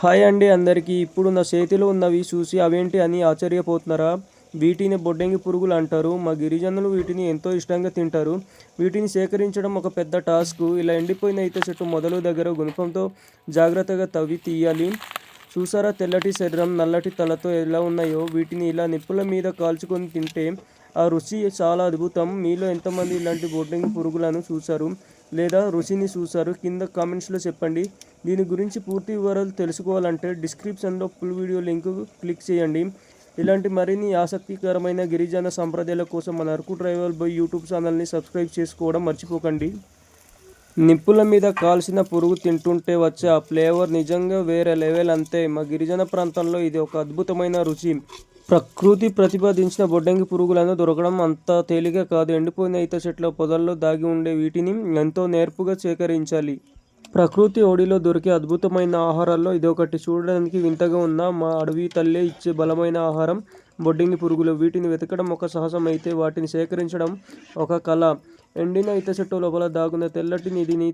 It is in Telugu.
హాయ్ అండి అందరికీ. ఇప్పుడు నా చేతిలో ఉన్నవి చూసి అవేంటి అని ఆశ్చర్యపోతున్నారా? వీటిని బొడ్డెంగి పురుగులు అంటారు. మా గిరిజనులు వీటిని ఎంతో ఇష్టంగా తింటారు. వీటిని సేకరించడం ఒక పెద్ద టాస్క్. ఇలా ఎండిపోయిన ఈత చెట్టు మొదలు దగ్గర గుణపంతో జాగ్రత్తగా తవ్వి తీయాలి. చూసారా తెల్లటి శరీరం నల్లటి తలతో ఎలా ఉన్నాయో? వీటిని ఇలా నిప్పుల మీద కాల్చుకొని తింటే ఆ రుచి చాలా అద్భుతం. మీలో ఎంతమంది ఇలాంటి బొడ్డెంగి పురుగులను చూశారు లేదా రుచిని చూశారు? కింద కామెంట్స్లో చెప్పండి. దీని గురించి పూర్తి వివరాలు తెలుసుకోవాలంటే డిస్క్రిప్షన్లో ఫుల్ వీడియో లింక్ క్లిక్ చేయండి. ఇలాంటి మరిన్ని ఆసక్తికరమైన గిరిజన సంప్రదాయాల కోసం మన అరకు ట్రైబల్ బాయ్ యూట్యూబ్ ఛానల్ని సబ్స్క్రైబ్ చేసుకోవడం మర్చిపోకండి. నిప్పుల మీద కాల్చిన పురుగు తింటుంటే వచ్చే ఆ ఫ్లేవర్ నిజంగా వేరే లెవెల్ అంతే. మా గిరిజన ప్రాంతంలో ఇది ఒక అద్భుతమైన రుచి. ప్రకృతి ప్రతిపాదించిన బొడ్డంగి పురుగులను దొరకడం అంత తేలిక కాదు. ఎండిపోయిన ఈత చెట్ల పొదల్లో దాగి ఉండే వీటిని ఎంతో నేర్పుగా సేకరించాలి. ప్రకృతి ఒడిలో దొరికే అద్భుతమైన ఆహారాల్లో ఇదొకటి. చూడడానికి వింతగా ఉన్న మా అడవి తల్లే ఇచ్చే బలమైన ఆహారం బొడ్డింగి పురుగులు. వీటిని వెతకడం ఒక సాహసం అయితే వాటిని సేకరించడం ఒక కళ. ఎండిన ఈత చెట్టు లోపల దాగున్న తెల్లటి నిధిని